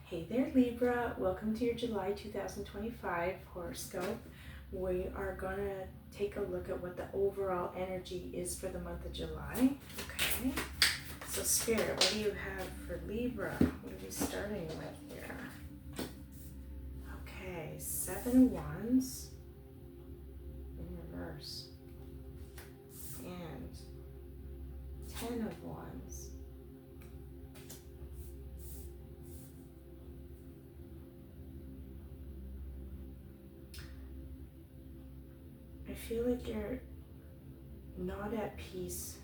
Hey there, Libra. Welcome to your July 2025 horoscope. We are going to take a look at what the overall energy is for the month of July. Okay. So, Spirit, what do you have for Libra? What are we starting with here? Okay, 7 of Wands in reverse and 10 of Wands. I feel like you're not at peace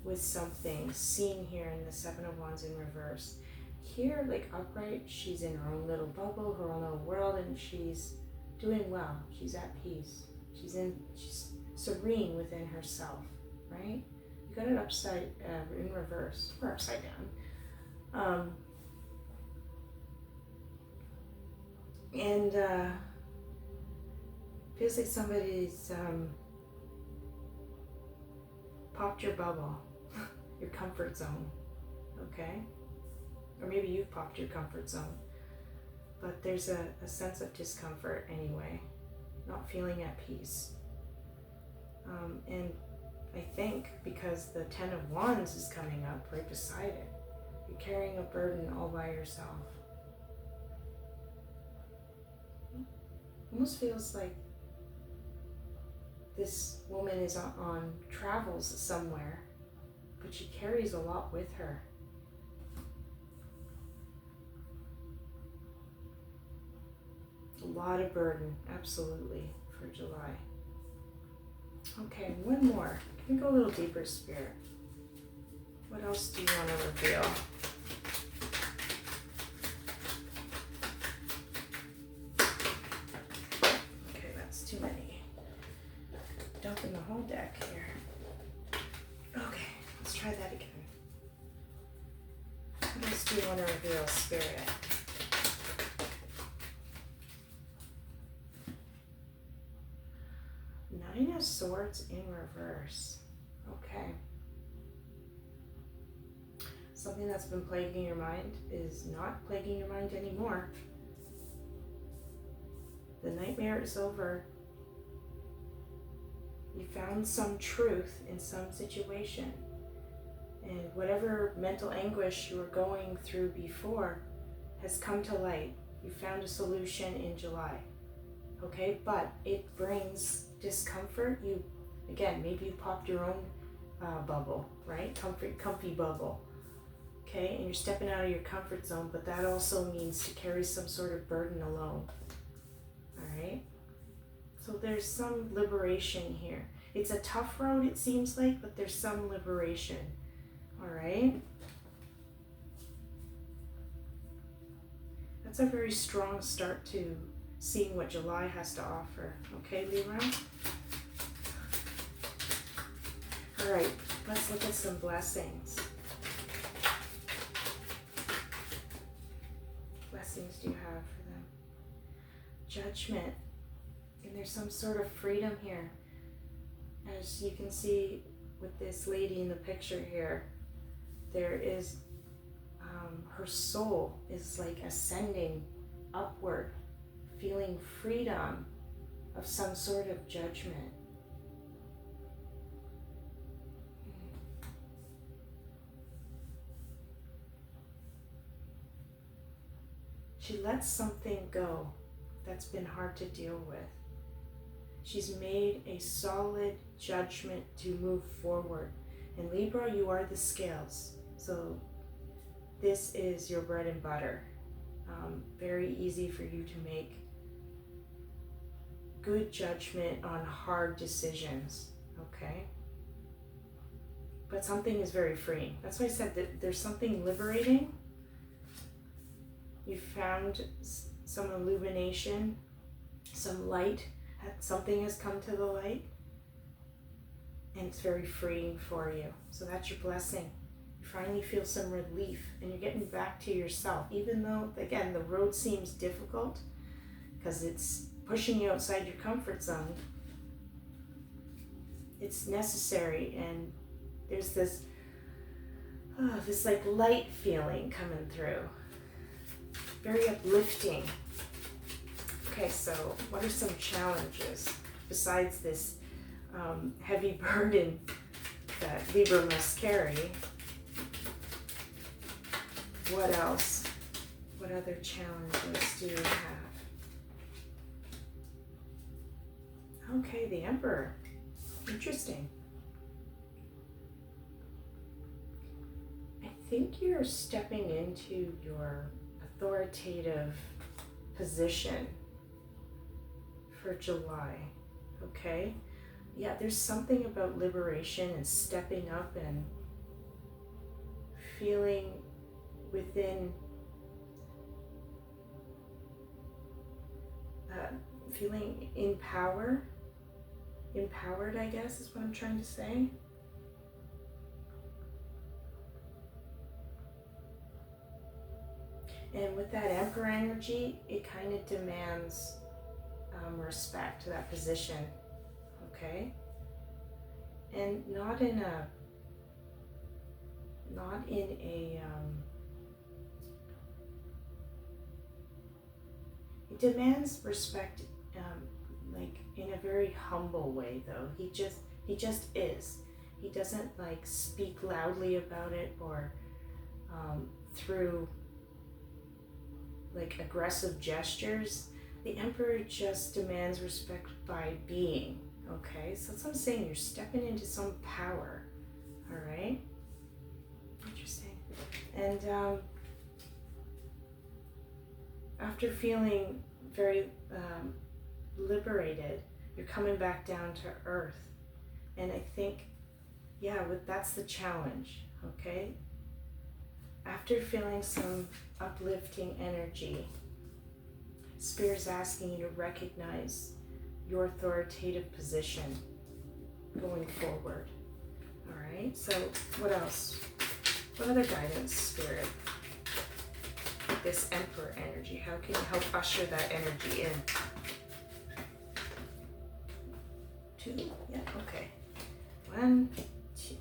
with something seen here in the 7 of Wands in reverse. Here, like upright, she's in her own little bubble, her own little world, and she's doing well. She's at peace. She's serene within herself, right? You got it in reverse, or upside down. Feels like somebody's popped your bubble, your comfort zone, okay? Or maybe you've popped your comfort zone. But there's a sense of discomfort anyway, not feeling at peace. And I think because the 10 of Wands is coming up right beside it, you're carrying a burden all by yourself. Almost feels like this woman is on travels somewhere, but she carries a lot with her. A lot of burden, absolutely, for July. Okay, one more. Can we go a little deeper, Spirit? What else do you want to reveal? Okay, that's too many. Dumping the whole deck here. Okay, let's try that again. What else do you want to reveal, Spirit? Nine of Swords in reverse. Okay. Something that's been plaguing your mind is not plaguing your mind anymore. The nightmare is over. You found some truth in some situation, and whatever mental anguish you were going through before has come to light. You found a solution in July, okay? But it brings discomfort. Maybe you popped your own bubble, right? Comfy bubble, okay? And you're stepping out of your comfort zone, but that also means to carry some sort of burden alone, all right? So there's some liberation here. It's a tough road, it seems like, but there's some liberation. All right? That's a very strong start to seeing what July has to offer. Okay, Libra? All right, let's look at some blessings. Blessings do you have for them? Judgment. And there's some sort of freedom here. As you can see with this lady in the picture here, there is, her soul is like ascending upward, feeling freedom of some sort of judgment. She lets something go that's been hard to deal with. She's made a solid judgment to move forward. And Libra, you are the scales. So this is your bread and butter. Very easy for you to make good judgment on hard decisions, okay? But something is very freeing. That's why I said that there's something liberating. You found some illumination, some light. Something has come to the light, and it's very freeing for you. So that's your blessing. You finally feel some relief, and you're getting back to yourself, even though, again, the road seems difficult because it's pushing you outside your comfort zone. It's necessary, and there's this like light feeling coming through. very uplifting. Okay, so what are some challenges besides this heavy burden that Libra must carry? What else? What other challenges do you have? Okay, the Emperor. Interesting. I think you're stepping into your authoritative position for July, okay? Yeah, there's something about liberation and stepping up and feeling within, feeling empowered, I guess is what I'm trying to say. And with that Emperor energy, it kind of demands respect to that position, okay? And not in a it demands respect, like in a very humble way though. He just is. He doesn't like speak loudly about it or through like aggressive gestures. The Emperor just demands respect by being, okay? So that's what I'm saying, you're stepping into some power, all right? Interesting. And after feeling very liberated, you're coming back down to earth. And I think, yeah, that's the challenge, okay? After feeling some uplifting energy, Spirit's asking you to recognize your authoritative position going forward. All right, so what else? What other guidance, Spirit? This Emperor energy, how can you help usher that energy in? 2, yeah, okay. 1, 2.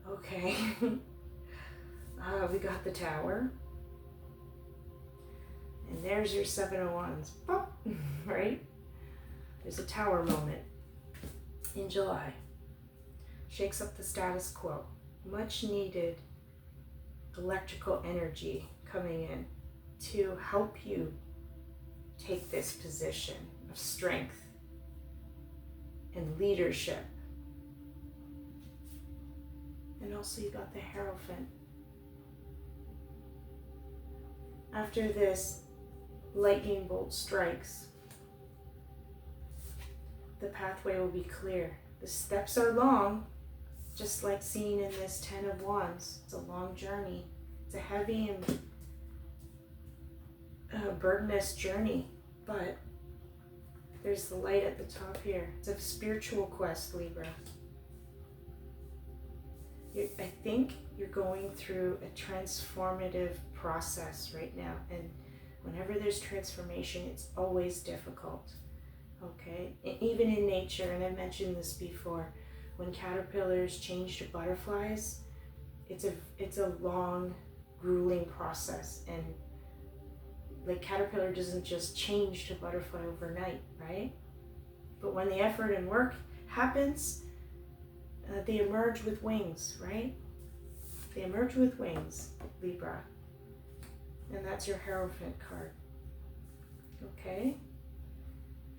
Okay. We got the Tower. And there's your 7 of Wands. Pop, right? There's a Tower moment in July. Shakes up the status quo. Much needed electrical energy coming in to help you take this position of strength and leadership. And also you got the Hierophant. After this lightning bolt strikes, the pathway will be clear. The steps are long, just like seen in this 10 of Wands. It's a long journey. It's a heavy and burdenous journey, but there's the light at the top here. It's a spiritual quest, Libra. I think you're going through a transformative process right now, and whenever there's transformation, it's always difficult, okay? And even in nature, and I mentioned this before, when caterpillars change to butterflies, it's a long, grueling process, and the caterpillar doesn't just change to butterfly overnight, right? But when the effort and work happens, they emerge with wings, right? They emerge with wings, Libra. And that's your Hierophant card. Okay?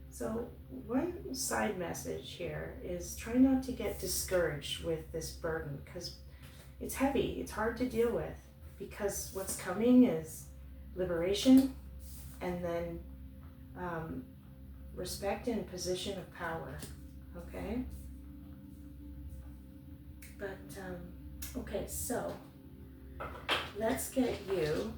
So one side message here is try not to get discouraged with this burden, because it's heavy, it's hard to deal with, because what's coming is liberation and then respect and position of power, okay? But, okay, so let's get you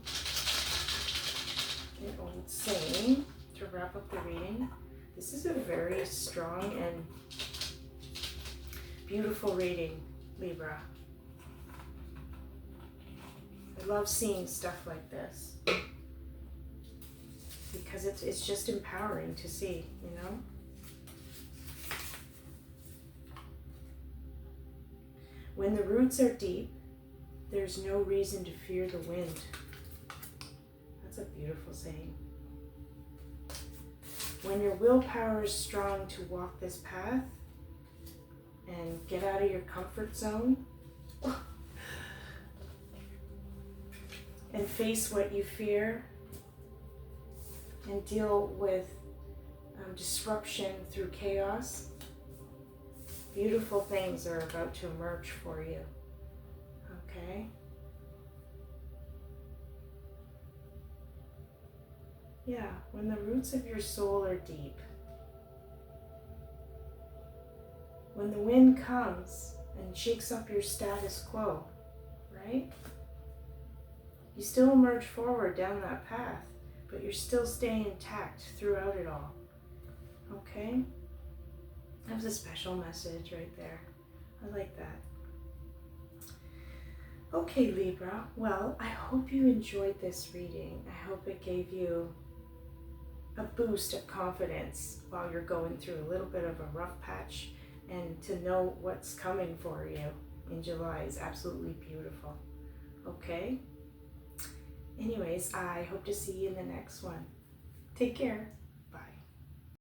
an old saying to wrap up the reading. This is a very strong and beautiful reading, Libra. I love seeing stuff like this because it's just empowering to see, you know? When the roots are deep, there's no reason to fear the wind. That's a beautiful saying. When your willpower is strong to walk this path and get out of your comfort zone and face what you fear and deal with disruption through chaos, beautiful things are about to emerge for you. Okay? Yeah, when the roots of your soul are deep, when the wind comes and shakes up your status quo, right? You still emerge forward down that path, but you're still staying intact throughout it all. Okay? That was a special message right there. I like that. Okay, Libra. Well, I hope you enjoyed this reading. I hope it gave you a boost of confidence while you're going through a little bit of a rough patch, and to know what's coming for you in July is absolutely beautiful. Okay? Anyways, I hope to see you in the next one. Take care.